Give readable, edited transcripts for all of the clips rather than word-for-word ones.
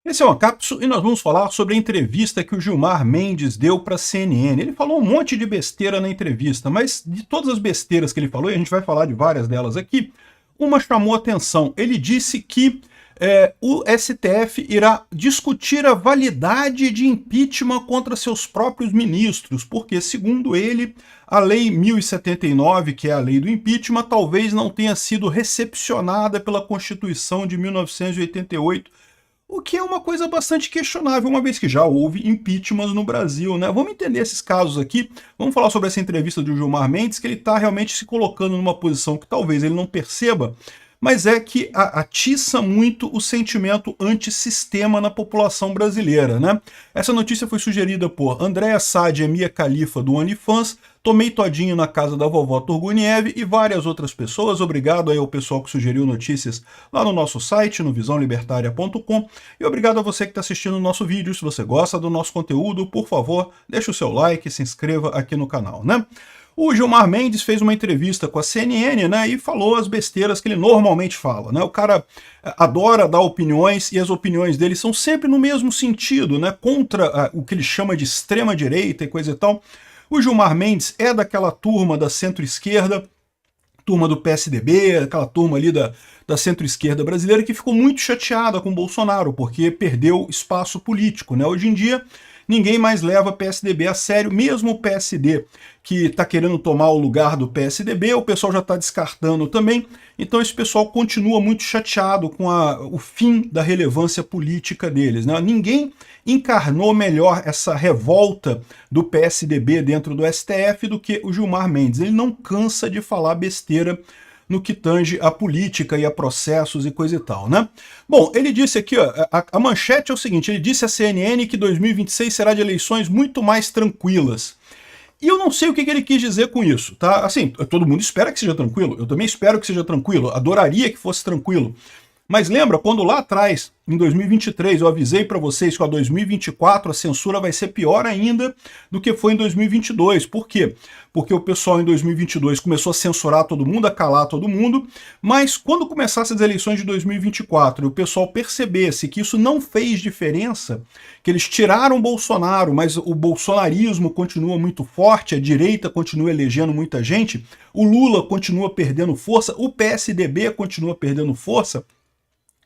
Esse é uma cápsula e nós vamos falar sobre a entrevista que o Gilmar Mendes deu para a CNN. Ele falou um monte de besteira na entrevista, mas de todas as besteiras que ele falou, e a gente vai falar de várias delas aqui, uma chamou atenção. Ele disse que o STF irá discutir a validade de impeachment contra seus próprios ministros, porque, segundo ele, a Lei 1079, que é a lei do impeachment, talvez não tenha sido recepcionada pela Constituição de 1988, o que é uma coisa bastante questionável, uma vez que já houve impeachments no Brasil, né? Vamos entender esses casos aqui, vamos falar sobre essa entrevista do Gilmar Mendes, que ele está realmente se colocando numa posição que talvez ele não perceba, mas é que atiça muito o sentimento antissistema na população brasileira, né? Essa notícia foi sugerida por Andréa Sade e Mia Khalifa, do OnlyFans, Tomei Todinho na casa da vovó Turguniev e várias outras pessoas. Obrigado aí ao pessoal que sugeriu notícias lá no nosso site, no visãolibertaria.com, e obrigado a você que está assistindo o nosso vídeo. Se você gosta do nosso conteúdo, por favor, deixe o seu like e se inscreva aqui no canal, né? O Gilmar Mendes fez uma entrevista com a CNN, né, e falou as besteiras que ele normalmente fala, né? O cara adora dar opiniões e as opiniões dele são sempre no mesmo sentido, né, contra o que ele chama de extrema-direita e coisa e tal. O Gilmar Mendes é daquela turma da centro-esquerda, turma do PSDB, aquela turma ali da centro-esquerda brasileira que ficou muito chateada com o Bolsonaro, porque perdeu espaço político, né? Hoje em dia, ninguém mais leva PSDB a sério, mesmo o PSD, que está querendo tomar o lugar do PSDB, o pessoal já está descartando também, então esse pessoal continua muito chateado com o fim da relevância política deles, né? Ninguém encarnou melhor essa revolta do PSDB dentro do STF do que o Gilmar Mendes. Ele não cansa de falar besteira no que tange a política e a processos e coisa e tal, né? Bom, ele disse aqui, ó, a manchete é o seguinte, ele disse à CNN que 2026 será de eleições muito mais tranquilas. E eu não sei o que ele quis dizer com isso, tá? Assim, todo mundo espera que seja tranquilo, eu também espero que seja tranquilo, adoraria que fosse tranquilo. Mas lembra, quando lá atrás, em 2023, eu avisei para vocês que em 2024 a censura vai ser pior ainda do que foi em 2022. Por quê? Porque o pessoal em 2022 começou a censurar todo mundo, a calar todo mundo, mas quando começassem as eleições de 2024 e o pessoal percebesse que isso não fez diferença, que eles tiraram o Bolsonaro, mas o bolsonarismo continua muito forte, a direita continua elegendo muita gente, o Lula continua perdendo força, o PSDB continua perdendo força.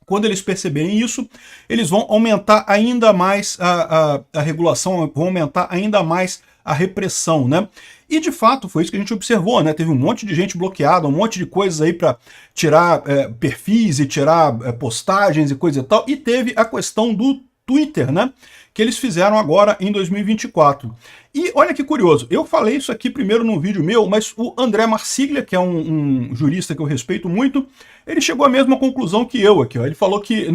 Quando eles perceberem isso, eles vão aumentar ainda mais a regulação, vão aumentar ainda mais a repressão, né? E de fato foi isso que a gente observou, né? Teve um monte de gente bloqueada, um monte de coisas aí para tirar perfis e tirar postagens e coisa e tal, e teve a questão do Twitter, né? Que eles fizeram agora em 2024. E olha que curioso, eu falei isso aqui primeiro num vídeo meu, mas o André Marsiglia, que é um jurista que eu respeito muito, ele chegou à mesma conclusão que eu aqui, ó. Ele falou que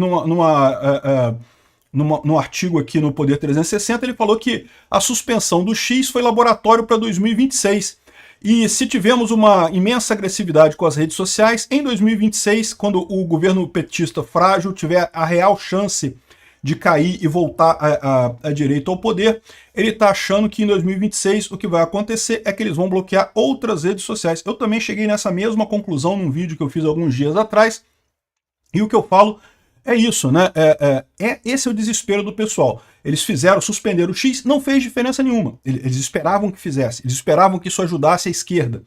num artigo aqui no Poder 360, ele falou que a suspensão do X foi laboratório para 2026. E se tivermos uma imensa agressividade com as redes sociais, em 2026, quando o governo petista frágil tiver a real chance de cair e voltar à direita ao poder, ele está achando que em 2026 o que vai acontecer é que eles vão bloquear outras redes sociais. Eu também cheguei nessa mesma conclusão num vídeo que eu fiz alguns dias atrás, e o que eu falo é isso, né? Esse é o desespero do pessoal. Eles suspenderam o X, não fez diferença nenhuma. Eles esperavam que fizesse, eles esperavam que isso ajudasse a esquerda.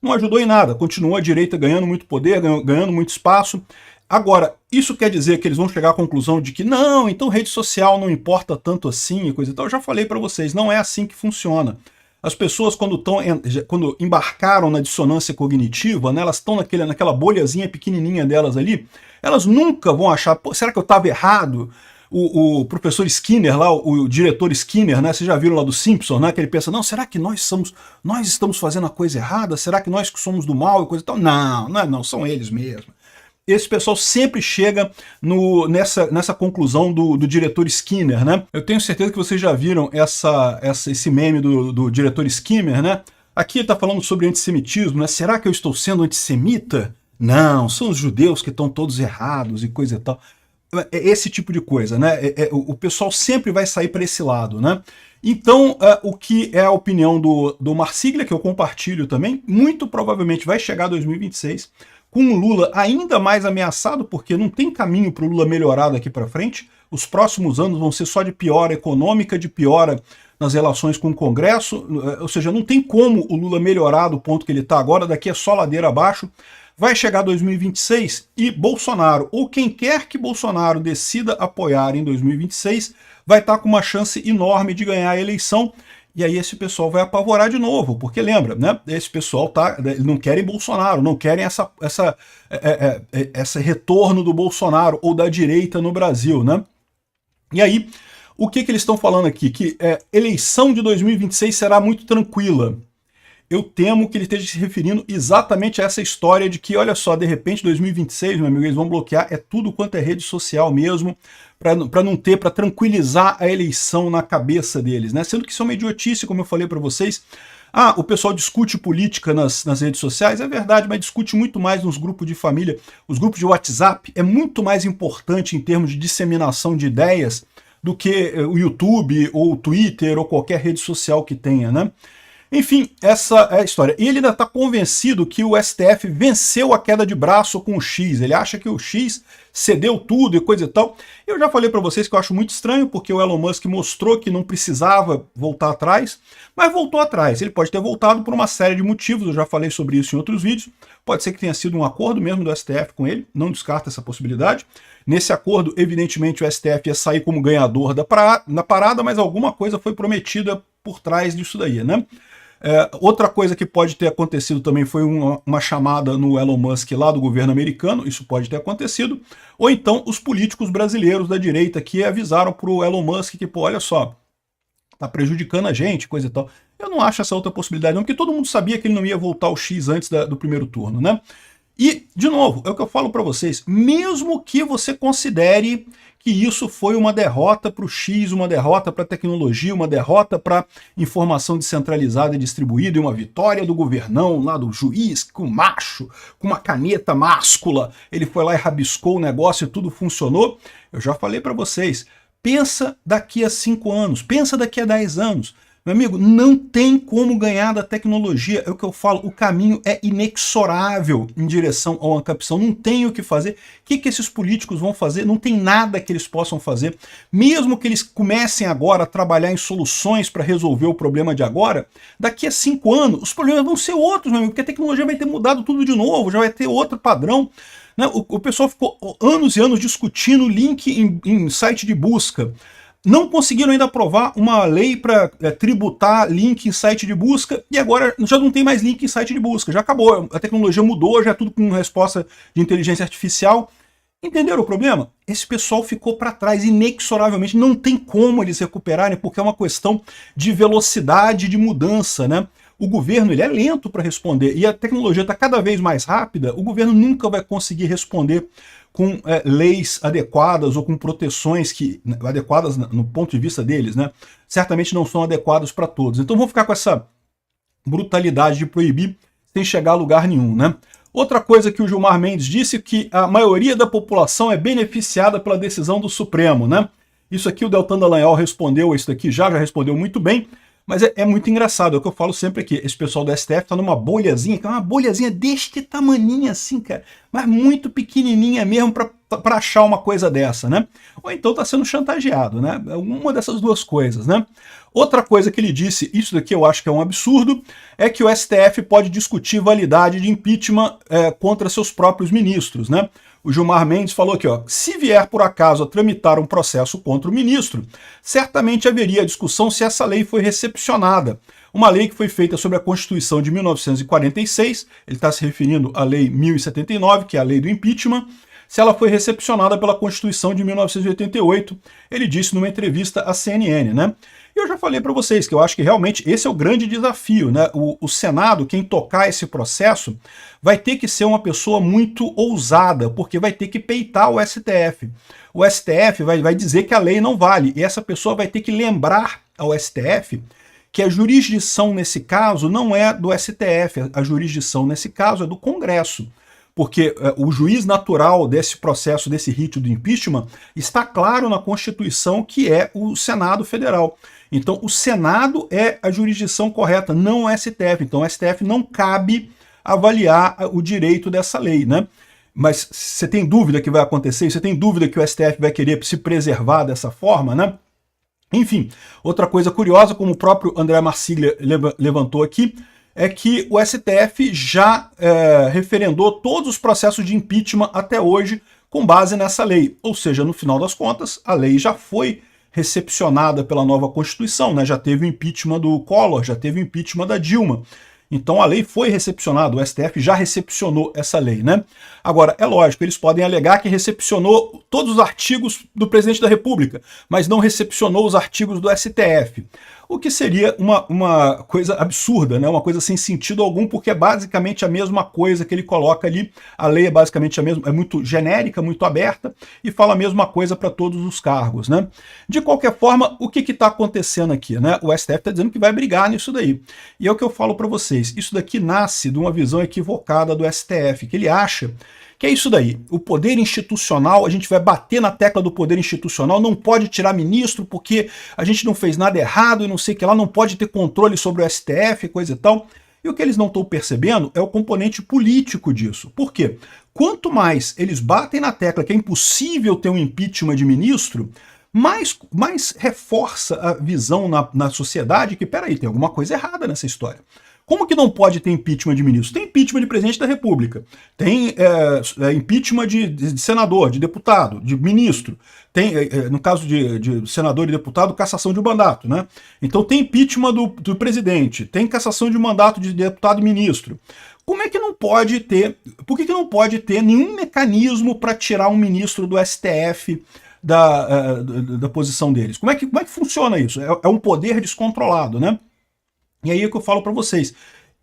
Não ajudou em nada, continuou a direita ganhando muito poder, ganhando muito espaço. Agora, isso quer dizer que eles vão chegar à conclusão de que não, então rede social não importa tanto assim e coisa e tal. Eu já falei para vocês, não é assim que funciona. As pessoas, quando embarcaram na dissonância cognitiva, né, elas estão naquela bolhazinha pequenininha delas ali, elas nunca vão achar, pô, será que eu estava errado? O professor Skinner lá, o diretor Skinner, né, vocês já viram lá do Simpson, né, que ele pensa, não, será que nós estamos fazendo a coisa errada? Será que nós que somos do mal e coisa e tal? Não, são eles mesmo. Esse pessoal sempre chega nessa conclusão do diretor Skinner, né? Eu tenho certeza que vocês já viram esse meme do diretor Skinner, né? Aqui ele está falando sobre antissemitismo, né? Será que eu estou sendo antissemita? Não, são os judeus que estão todos errados e coisa e tal. É esse tipo de coisa, né? O pessoal sempre vai sair para esse lado, né? Então, o que é a opinião do Marsiglia, que eu compartilho também, muito provavelmente vai chegar 2026, com o Lula ainda mais ameaçado, porque não tem caminho para o Lula melhorar daqui para frente. os próximos anos vão ser só de piora econômica, de piora nas relações com o Congresso, ou seja, não tem como o Lula melhorar do ponto que ele está agora, daqui é só ladeira abaixo. Vai chegar 2026 e Bolsonaro, ou quem quer que Bolsonaro decida apoiar em 2026, vai estar com uma chance enorme de ganhar a eleição. E aí esse pessoal vai apavorar de novo, porque lembra, né? Esse pessoal não querem Bolsonaro, não querem esse retorno do Bolsonaro ou da direita no Brasil, né? E aí, o que eles estão falando aqui? Que eleição de 2026 será muito tranquila. Eu temo que ele esteja se referindo exatamente a essa história de que, olha só, de repente 2026, meu amigo, eles vão bloquear tudo quanto é rede social mesmo, para tranquilizar a eleição na cabeça deles, né? Sendo que isso é uma idiotice, como eu falei para vocês. O pessoal discute política nas redes sociais, é verdade, mas discute muito mais nos grupos de família. Os grupos de WhatsApp é muito mais importante em termos de disseminação de ideias do que o YouTube ou o Twitter ou qualquer rede social que tenha, né? Enfim, essa é a história. E ele ainda está convencido que o STF venceu a queda de braço com o X. Ele acha que o X cedeu tudo e coisa e tal. Eu já falei para vocês que eu acho muito estranho, porque o Elon Musk mostrou que não precisava voltar atrás, mas voltou atrás. Ele pode ter voltado por uma série de motivos, eu já falei sobre isso em outros vídeos. Pode ser que tenha sido um acordo mesmo do STF com ele, não descarta essa possibilidade. Nesse acordo, evidentemente, o STF ia sair como ganhador da parada, mas alguma coisa foi prometida por trás disso daí, né? Outra coisa que pode ter acontecido também foi uma chamada no Elon Musk lá do governo americano, isso pode ter acontecido, ou então os políticos brasileiros da direita que avisaram para o Elon Musk que, pô, olha só, tá prejudicando a gente, coisa e tal. Eu não acho essa outra possibilidade não, porque todo mundo sabia que ele não ia voltar ao X antes do primeiro turno, né? E, de novo, é o que eu falo para vocês, mesmo que você considere que isso foi uma derrota para o X, uma derrota para a tecnologia, uma derrota para informação descentralizada e distribuída, e uma vitória do governão lá do juiz, com macho, com uma caneta máscula, ele foi lá e rabiscou o negócio e tudo funcionou. Eu já falei para vocês, pensa daqui a 5 anos, pensa daqui a 10 anos. Meu amigo, não tem como ganhar da tecnologia, é o que eu falo, o caminho é inexorável em direção ao ancapição, não tem o que fazer. O que esses políticos vão fazer? Não tem nada que eles possam fazer. Mesmo que eles comecem agora a trabalhar em soluções para resolver o problema de agora, daqui a 5 anos os problemas vão ser outros, meu amigo, porque a tecnologia vai ter mudado tudo de novo, já vai ter outro padrão. O pessoal ficou anos e anos discutindo link em site de busca. Não conseguiram ainda aprovar uma lei para tributar link em site de busca, e agora já não tem mais link em site de busca, já acabou, a tecnologia mudou, já é tudo com resposta de inteligência artificial. Entenderam o problema? Esse pessoal ficou para trás inexoravelmente, não tem como eles recuperarem, porque é uma questão de velocidade de mudança, né? O governo ele é lento para responder, e a tecnologia está cada vez mais rápida, o governo nunca vai conseguir responder com leis adequadas ou com proteções adequadas no ponto de vista deles, né? Certamente não são adequadas para todos. Então vamos ficar com essa brutalidade de proibir sem chegar a lugar nenhum, né? Outra coisa que o Gilmar Mendes disse, que a maioria da população é beneficiada pela decisão do Supremo, né? Isso aqui o Deltan Dallagnol respondeu, isso daqui já respondeu muito bem, mas é muito engraçado, é o que eu falo sempre aqui, esse pessoal do STF tá numa bolhazinha, que é uma bolhazinha deste tamaninho assim, cara, mas muito pequenininha mesmo para achar uma coisa dessa, né? Ou então tá sendo chantageado, né? Uma dessas duas coisas, né? Outra coisa que ele disse, isso daqui eu acho que é um absurdo, é que o STF pode discutir validade de impeachment contra seus próprios ministros, né? O Gilmar Mendes falou aqui, ó, se vier por acaso a tramitar um processo contra o ministro, certamente haveria discussão se essa lei foi recepcionada. Uma lei que foi feita sobre a Constituição de 1946, ele está se referindo à Lei 1079, que é a lei do impeachment, se ela foi recepcionada pela Constituição de 1988, ele disse numa entrevista à CNN, né? E eu já falei para vocês que eu acho que realmente esse é o grande desafio, né? O Senado, quem tocar esse processo, vai ter que ser uma pessoa muito ousada, porque vai ter que peitar o STF. O STF vai dizer que a lei não vale, e essa pessoa vai ter que lembrar ao STF que a jurisdição nesse caso não é do STF, a jurisdição nesse caso é do Congresso. Porque o juiz natural desse processo, desse rito do impeachment, está claro na Constituição que é o Senado Federal. Então o Senado é a jurisdição correta, não o STF. Então o STF não cabe avaliar o direito dessa lei, né? Mas você tem dúvida que vai acontecer? Você tem dúvida que o STF vai querer se preservar dessa forma, né? Enfim, outra coisa curiosa, como o próprio André Marsiglia levantou aqui, é que o STF já referendou todos os processos de impeachment até hoje com base nessa lei. Ou seja, no final das contas, a lei já foi recepcionada pela nova Constituição, né? Já teve o impeachment do Collor, já teve o impeachment da Dilma. Então a lei foi recepcionada, o STF já recepcionou essa lei, né? Agora, é lógico, eles podem alegar que recepcionou todos os artigos do presidente da República, mas não recepcionou os artigos do STF. O que seria uma coisa absurda, né? Uma coisa sem sentido algum, porque é basicamente a mesma coisa que ele coloca ali. A lei é basicamente a mesma, é muito genérica, muito aberta, e fala a mesma coisa para todos os cargos, né? De qualquer forma, o que está acontecendo aqui, né? O STF está dizendo que vai brigar nisso daí. E é o que eu falo para vocês, isso daqui nasce de uma visão equivocada do STF, que ele acha que é isso daí, o poder institucional, a gente vai bater na tecla do poder institucional, não pode tirar ministro porque a gente não fez nada errado e não sei o que lá, não pode ter controle sobre o STF, coisa e tal. E o que eles não estão percebendo é o componente político disso. Por quê? Quanto mais eles batem na tecla que é impossível ter um impeachment de ministro, mais reforça a visão na sociedade que, peraí, tem alguma coisa errada nessa história. Como que não pode ter impeachment de ministro? Tem impeachment de presidente da República, tem impeachment de senador, de deputado, de ministro, tem, no caso de senador e deputado, cassação de mandato, né? Então tem impeachment do presidente, tem cassação de mandato de deputado e ministro. Como é que não pode ter, por que não pode ter nenhum mecanismo para tirar um ministro do STF da posição deles? Como é que funciona isso? É um poder descontrolado, né? E aí é que eu falo para vocês,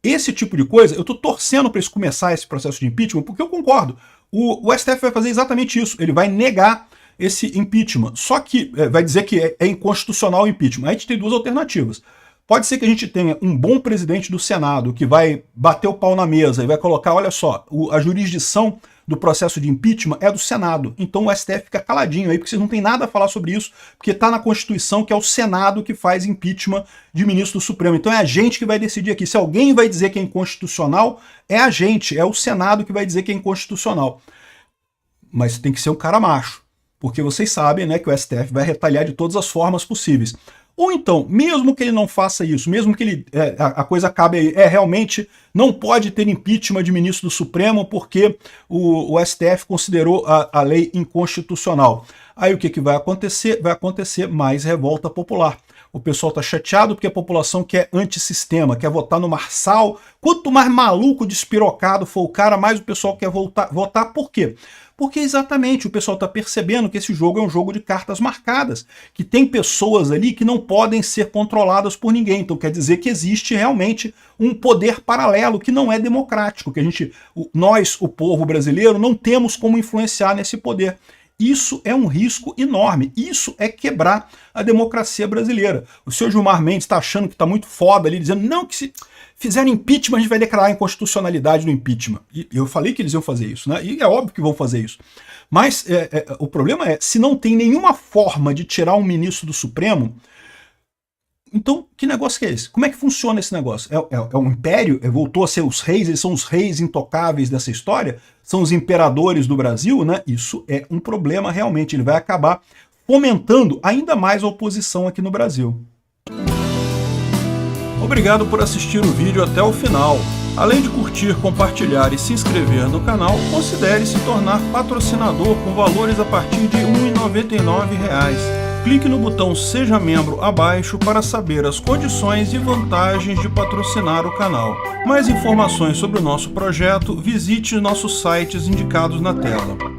esse tipo de coisa, eu estou torcendo para isso começar esse processo de impeachment, porque eu concordo, o STF vai fazer exatamente isso, ele vai negar esse impeachment, só que vai dizer que é inconstitucional o impeachment. Aí a gente tem duas alternativas. Pode ser que a gente tenha um bom presidente do Senado que vai bater o pau na mesa e vai colocar, olha só, a jurisdição do processo de impeachment é do Senado. Então o STF fica caladinho aí, porque vocês não tem nada a falar sobre isso, porque está na Constituição que é o Senado que faz impeachment de ministro do Supremo. Então é a gente que vai decidir aqui. Se alguém vai dizer que é inconstitucional, é a gente, é o Senado que vai dizer que é inconstitucional. Mas tem que ser um cara macho, porque vocês sabem, né, que o STF vai retalhar de todas as formas possíveis. Ou então, mesmo que ele não faça isso, mesmo que ele, a coisa acabe aí, realmente não pode ter impeachment de ministro do Supremo porque o STF considerou a lei inconstitucional. Aí o que vai acontecer? Vai acontecer mais revolta popular. O pessoal está chateado porque a população quer antissistema, quer votar no Marçal. Quanto mais maluco, despirocado for o cara, mais o pessoal quer votar. Por quê? Porque exatamente o pessoal está percebendo que esse jogo é um jogo de cartas marcadas, que tem pessoas ali que não podem ser controladas por ninguém. Então quer dizer que existe realmente um poder paralelo que não é democrático, que nós, o povo brasileiro, não temos como influenciar nesse poder. Isso é um risco enorme, isso é quebrar a democracia brasileira. O senhor Gilmar Mendes está achando que está muito foda ali, dizendo não, que se fizerem impeachment a gente vai declarar a inconstitucionalidade do impeachment. E eu falei que eles iam fazer isso, né? E é óbvio que vão fazer isso. Mas o problema é, se não tem nenhuma forma de tirar um ministro do Supremo, então que negócio que é esse? Como é que funciona esse negócio? É um império? Voltou a ser os reis? Eles são os reis intocáveis dessa história? São os imperadores do Brasil, né? Isso é um problema realmente, ele vai acabar fomentando ainda mais a oposição aqui no Brasil. Obrigado por assistir o vídeo até o final. Além de curtir, compartilhar e se inscrever no canal, considere se tornar patrocinador com valores a partir de R$ 1,99. Clique no botão Seja Membro abaixo para saber as condições e vantagens de patrocinar o canal. Mais informações sobre o nosso projeto, visite nossos sites indicados na tela.